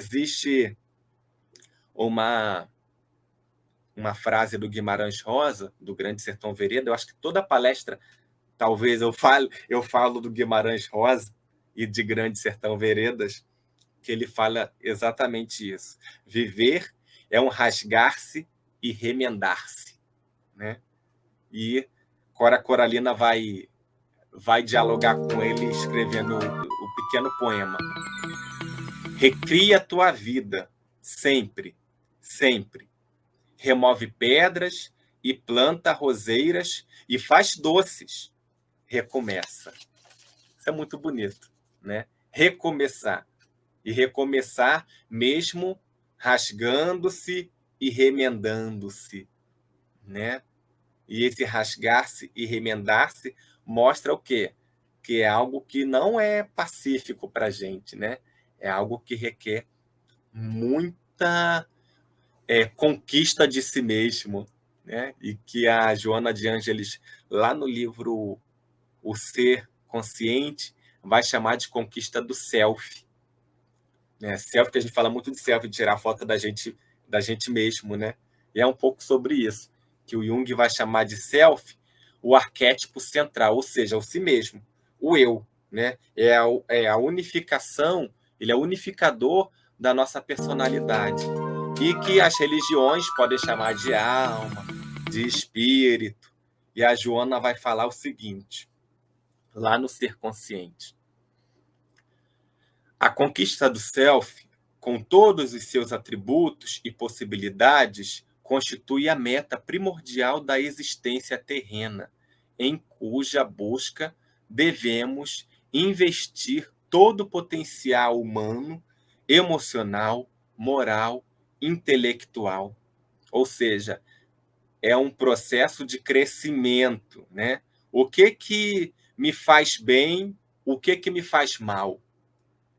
existe uma frase do Guimarães Rosa, do Grande Sertão Veredas. Eu acho que toda palestra, talvez eu falo do Guimarães Rosa e de Grande Sertão Veredas, que ele fala exatamente isso. Viver é um rasgar-se e remendar-se, né? E Cora Coralina vai dialogar com ele escrevendo o pequeno poema. Recria tua vida, sempre, sempre. Remove pedras e planta roseiras e faz doces. Recomeça. Isso é muito bonito, né? Recomeçar. E recomeçar mesmo rasgando-se e remendando-se, né? E esse rasgar-se e remendar-se mostra o quê? Que é algo que não é pacífico para a gente, né? É algo que requer muita conquista de si mesmo, né? E que a Joana de Ângeles, lá no livro O Ser Consciente, vai chamar de conquista do self, né? Self, que a gente fala muito de self, de tirar foto da gente mesmo, né? E é um pouco sobre isso, que o Jung vai chamar de self o arquétipo central, ou seja, o si mesmo, o eu, né? É a unificação, ele é o unificador da nossa personalidade. E que as religiões podem chamar de alma, de espírito. E a Joana vai falar o seguinte, lá no Ser Consciente. A conquista do self, com todos os seus atributos e possibilidades, constitui a meta primordial da existência terrena, em cuja busca devemos investir todo o potencial humano, emocional, moral, intelectual. Ou seja, é um processo de crescimento, né? O que me faz bem, o que me faz mal?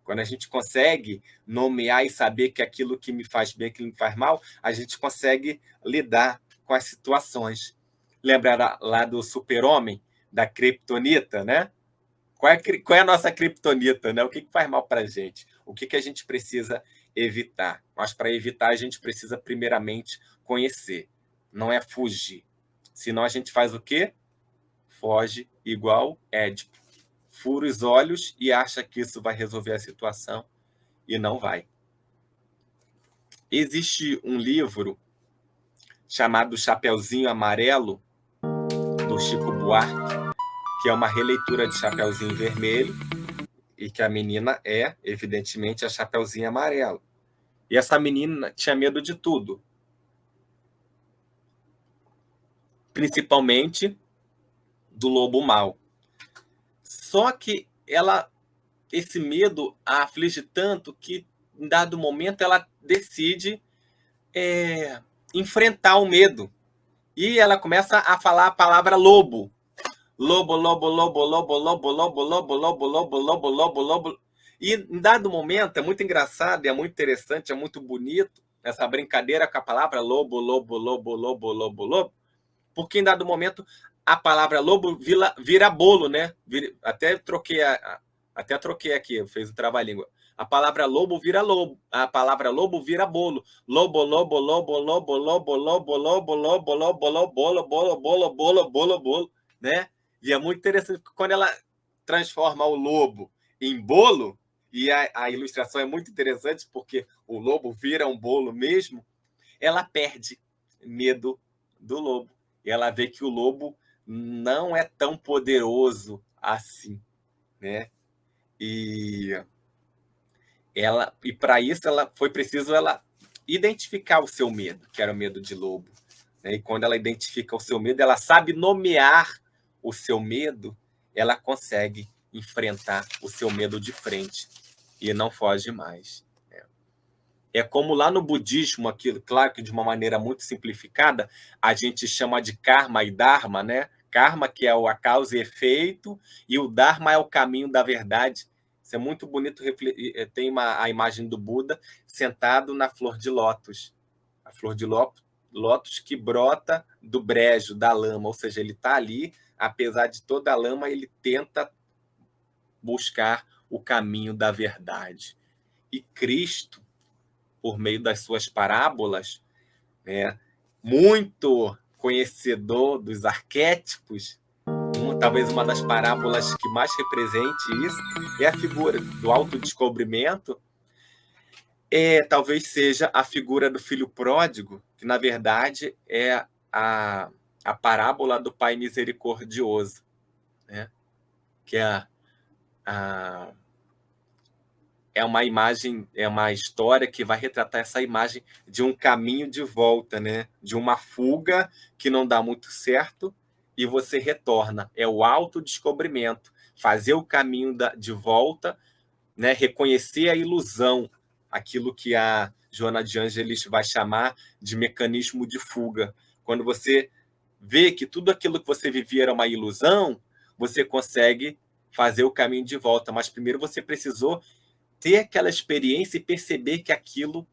Quando a gente consegue nomear e saber que aquilo que me faz bem, aquilo que me faz mal, a gente consegue lidar com as situações. Lembra lá do Super-Homem, da Kryptonita, né? Qual é a nossa Kryptonita, né? O que faz mal para a gente? O que a gente precisa evitar? Mas para evitar, a gente precisa primeiramente conhecer. Não é fugir. Senão a gente faz o quê? Foge igual Édipo. Fura os olhos e acha que isso vai resolver a situação e não vai. Existe um livro chamado Chapeuzinho Amarelo, do Chico Buarque, que é uma releitura de Chapeuzinho Vermelho, e que a menina é, evidentemente, a Chapeuzinho Amarelo. E essa menina tinha medo de tudo. Principalmente do lobo mau. Só que esse medo a aflige tanto que, em dado momento, ela decide enfrentar o medo. E ela começa a falar a palavra lobo. Lobo, lobo, lobo, lobo, lobo, lobo, lobo, lobo, lobo, lobo, lobo, lobo. E em dado momento, é muito engraçado, é muito interessante, é muito bonito essa brincadeira com a palavra lobo, lobo, lobo, lobo, lobo, lobo, porque em dado momento a palavra lobo vira bolo, né? Até troquei aqui, fez o trava-língua. A palavra lobo vira lobo, a palavra lobo vira bolo. Lobo, lobo, lobo, lobo, lobo, lobo, lobo, lobo, lobo, lobo, bolo, bolo, bolo, bolo, bolo, bolo, né? E é muito interessante porque quando ela transforma o lobo em bolo, e a ilustração é muito interessante porque o lobo vira um bolo mesmo, ela perde medo do lobo. E ela vê que o lobo não é tão poderoso assim, né? E para isso foi preciso ela identificar o seu medo, que era o medo de lobo, né? E quando ela identifica o seu medo, ela sabe nomear o seu medo, ela consegue enfrentar o seu medo de frente e não foge mais. É como lá no budismo, aquilo, claro que de uma maneira muito simplificada, a gente chama de karma e dharma, né? Karma, que é a causa e efeito, e o dharma é o caminho da verdade. Isso é muito bonito. Tem a imagem do Buda sentado na flor de lótus. A flor de lótus que brota do brejo, da lama, ou seja, ele está ali, apesar de toda a lama, ele tenta buscar o caminho da verdade. E Cristo por meio das suas parábolas, né? Muito conhecedor dos arquétipos, talvez uma das parábolas que mais represente isso é a figura do autodescobrimento. Talvez seja a figura do filho pródigo, que na verdade é a parábola do pai misericordioso, né? Que é uma imagem, é uma história que vai retratar essa imagem de um caminho de volta, né? De uma fuga que não dá muito certo e você retorna. É o autodescobrimento, fazer o caminho de volta, né? Reconhecer a ilusão, aquilo que a Joana de Ângeles vai chamar de mecanismo de fuga. Quando você vê que tudo aquilo que você vivia era uma ilusão, você consegue fazer o caminho de volta. Mas primeiro você precisou ter aquela experiência e perceber que aquilo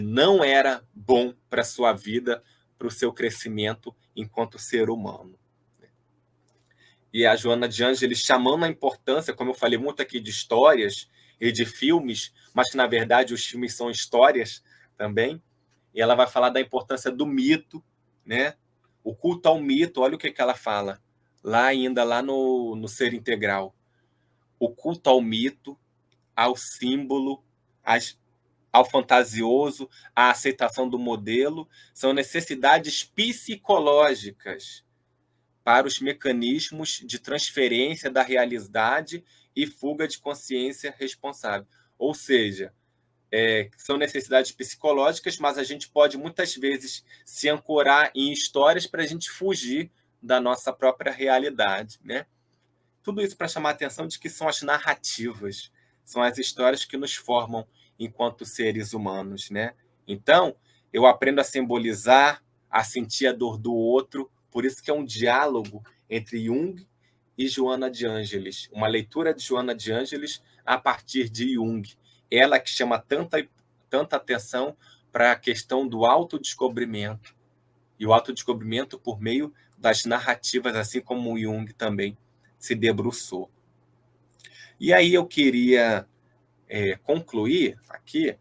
não era bom para a sua vida, para o seu crescimento enquanto ser humano. E a Joana de Ângeles chamando a importância, como eu falei muito aqui, de histórias e de filmes, mas que, na verdade, os filmes são histórias também, e ela vai falar da importância do mito, né? O culto ao mito, olha o que ela fala, lá no Ser Integral. O culto ao mito, ao símbolo, ao fantasioso, à aceitação do modelo, são necessidades psicológicas para os mecanismos de transferência da realidade e fuga de consciência responsável. Ou seja, são necessidades psicológicas, mas a gente pode muitas vezes se ancorar em histórias para a gente fugir da nossa própria realidade, né? Tudo isso para chamar a atenção de que são as narrativas, são as histórias que nos formam enquanto seres humanos, né? Então, eu aprendo a simbolizar, a sentir a dor do outro, por isso que é um diálogo entre Jung e Joana de Ângeles, uma leitura de Joana de Ângeles a partir de Jung. Ela que chama tanta atenção para a questão do autodescobrimento, e o autodescobrimento por meio das narrativas, assim como o Jung também se debruçou. E aí eu queria concluir aqui,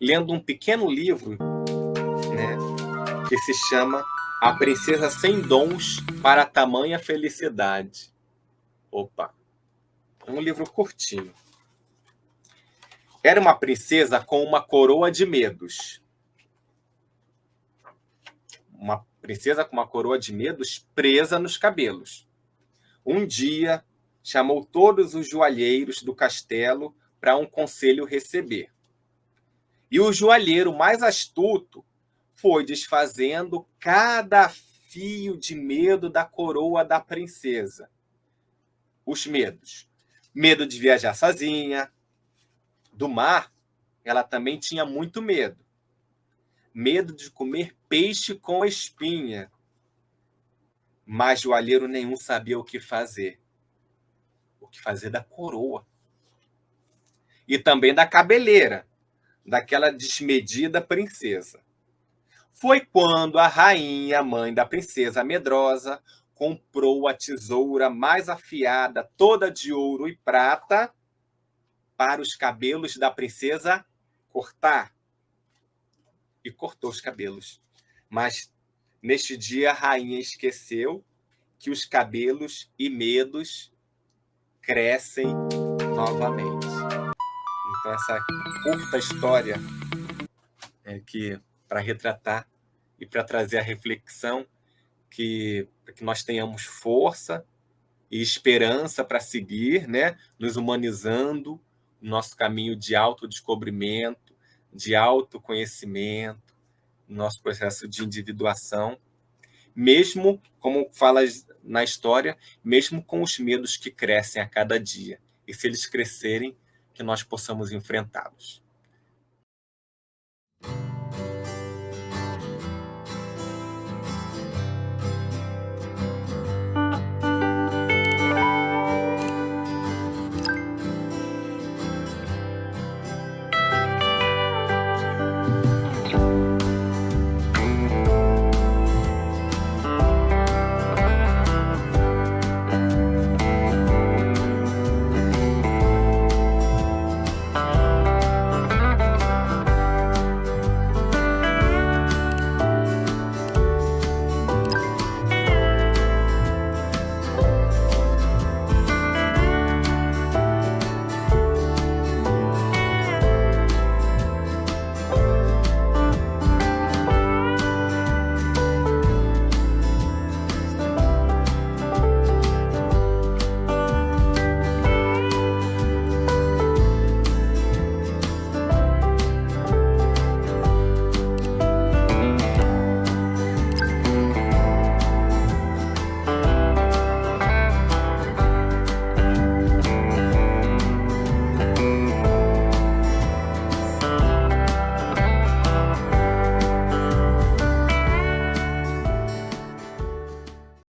lendo um pequeno livro, né, que se chama A Princesa Sem Dons para Tamanha Felicidade. Um livro curtinho. Era uma princesa com uma coroa de medos. Uma princesa com uma coroa de medos presa nos cabelos. Um dia, chamou todos os joalheiros do castelo para um conselho receber. E o joalheiro mais astuto foi desfazendo cada fio de medo da coroa da princesa. Os medos. Medo de viajar sozinha. Do mar, ela também tinha muito medo. Medo de comer peixe com espinha. Mas joalheiro nenhum sabia o que fazer. O que fazer da coroa. E também da cabeleira, daquela desmedida princesa. Foi quando a rainha, mãe da princesa medrosa, comprou a tesoura mais afiada, toda de ouro e prata, para os cabelos da princesa cortar. E cortou os cabelos. Mas, neste dia, a rainha esqueceu que os cabelos e medos crescem novamente. Então, essa curta história que para retratar e para trazer a reflexão para que nós tenhamos força e esperança para seguir, né? Nos humanizando no nosso caminho de autodescobrimento, de autoconhecimento, no nosso processo de individuação, mesmo, como fala na história, mesmo com os medos que crescem a cada dia. E se eles crescerem, que nós possamos enfrentá-los.